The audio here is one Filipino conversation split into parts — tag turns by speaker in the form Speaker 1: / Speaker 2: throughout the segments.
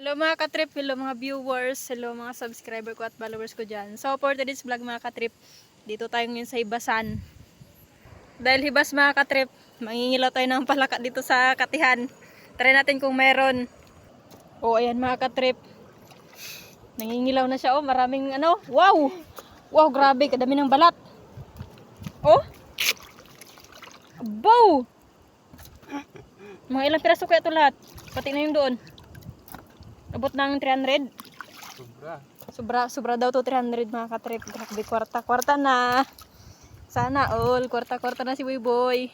Speaker 1: Hello mga katrip, hello mga viewers, hello mga subscriber ko at followers ko dyan. So for today's vlog mga katrip, dito tayo ngayon sa Hibasan. Dahil hibas mga katrip, mangingilaw tayo ng palaka dito sa Katihan. Try natin kung meron. O ayan mga katrip, nangingilaw na siya. Oh, maraming ano, wow! Wow, grabe, kadami ng balat. Oh! Abaw! Mga ilang piraso kaya ito lahat? Pati na yung doon. Abot ng 300. Sobra daw to 300 mga katrip. Grabe, kwarta na. Sana all, kwarta na si Boy.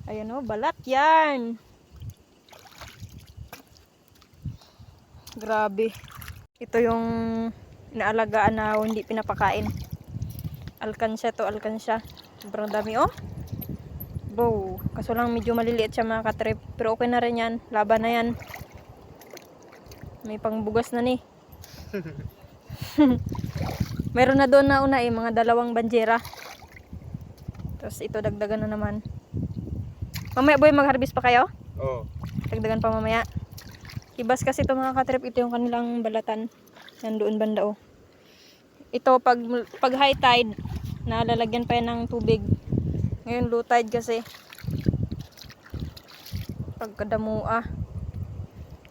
Speaker 1: Ayan o, balat yan. Grabe. Ito yung inaalagaan na hindi pinapakain. Alkansya to, alkansya. Sobrang dami oh. Bow. Kaso lang medyo maliliit siya mga katrip. Pero okay na rin yan. Laban na yan. May pangbugas na ni. Meron na doon na una mga 2 banjera. Tapos ito dagdagan na naman. Mamaya boy mag-harvest pa kayo?
Speaker 2: Oo.
Speaker 1: Dagdagan pa mamaya. Ibas kasi ito mga katrip. Ito yung kanilang balatan. Yan doon banda oh. Ito pag high tide, nalalagyan pa yan ng tubig. Ngayon low tide kasi. Pagkadamua.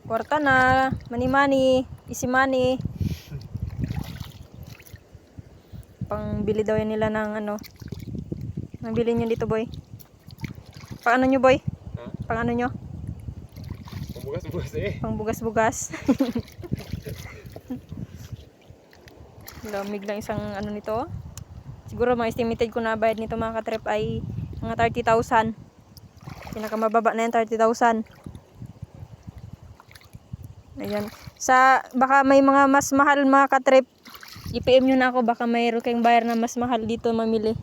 Speaker 1: Kwarta na. Mani-mani. Easy money. Pangbili daw yan nila ng ano. Nabili nyo dito boy. Pang ano nyo boy?
Speaker 2: Ha?
Speaker 1: Pang ano nyo?
Speaker 2: Pangbugas-bugas eh.
Speaker 1: Pangbugas-bugas. Lamig lang isang ano nito. Siguro mga estimated ko na bayad nito mga katrip ay mga 30,000. Pinakamababa na yan 30,000. Ayan. Baka may mga mas mahal mga katrip. I-PM nyo na ako, baka mayroon kayong bayar na mas mahal dito mamili.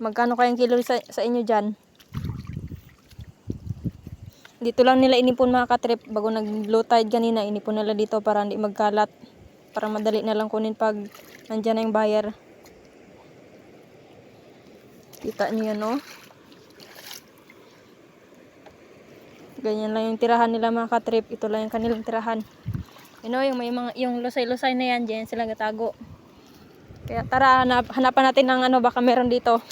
Speaker 1: Magkano kayang kilo sa inyo dyan? Dito lang nila inipon mga katrip. Bago nag-low tide kanina, inipon nila dito para hindi magkalat. Para madali na lang kunin pag nandyan na yung buyer. Kita nyo yan oh. Ganyan lang yung tirahan nila mga katrip. Ito lang yung kanilang tirahan. You know, yung lusay-lusay na yan, dyan sila gatago. Kaya tara, hanapan natin ng ano, baka meron dito.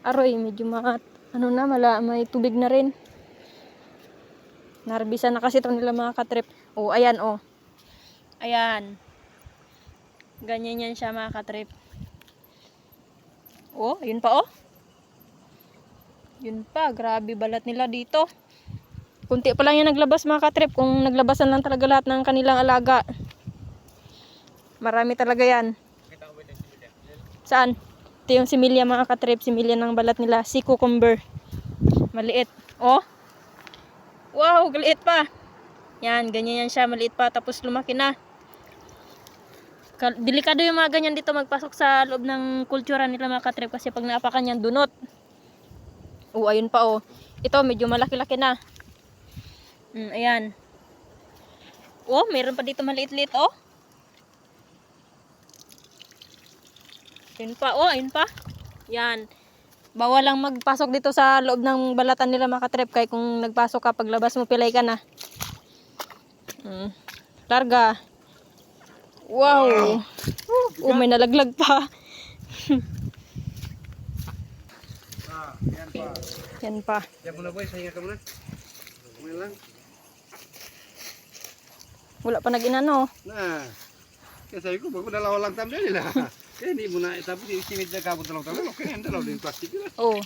Speaker 1: Aroy, medyo may tubig na rin. Narbisan na kasi ito nila mga katrip. Oh, ayan oh. Ayan. Ganyan yan siya mga katrip. Oh, yun pa oh. Yun pa, grabe balat nila dito. Kunti pa lang yan naglabas mga katrip. Kung naglabasan lang talaga lahat ng kanilang alaga. Marami talaga yan. Saan? Ito yung similya mga katrip. Similya ng balat nila. Si cucumber. Maliit. Oh. Wow, galiit pa. Yan, ganyan yan siya. Maliit pa. Tapos lumaki na. Delikado yung mga ganyan dito magpasok sa loob ng kultura nila mga katrip. Kasi pag naapakan yan, dunot. Oh, ayun pa oh. Ito, medyo malaki-laki na. Ayan. Oh, meron pa dito maliit-liit oh. Yun pa oh, ayun pa. Yan. Bawal lang magpasok dito sa loob ng balatan nila mga katrip. Kaya kung nagpasok ka, paglabas mo pilay ka na. Larga. Wow. Oh, may nalaglag pa. Yan pa.
Speaker 2: Yan muna boy, sahinga ka muna. Kumain lang.
Speaker 1: Wala pa nag-inano.
Speaker 2: Nah. Kaya sabi ko, bago 2 lang tam nila. Kaya hindi mo na, tapos i-estimate na kabot 2 tam. Okay, yan 2 din plastic.
Speaker 1: Oh.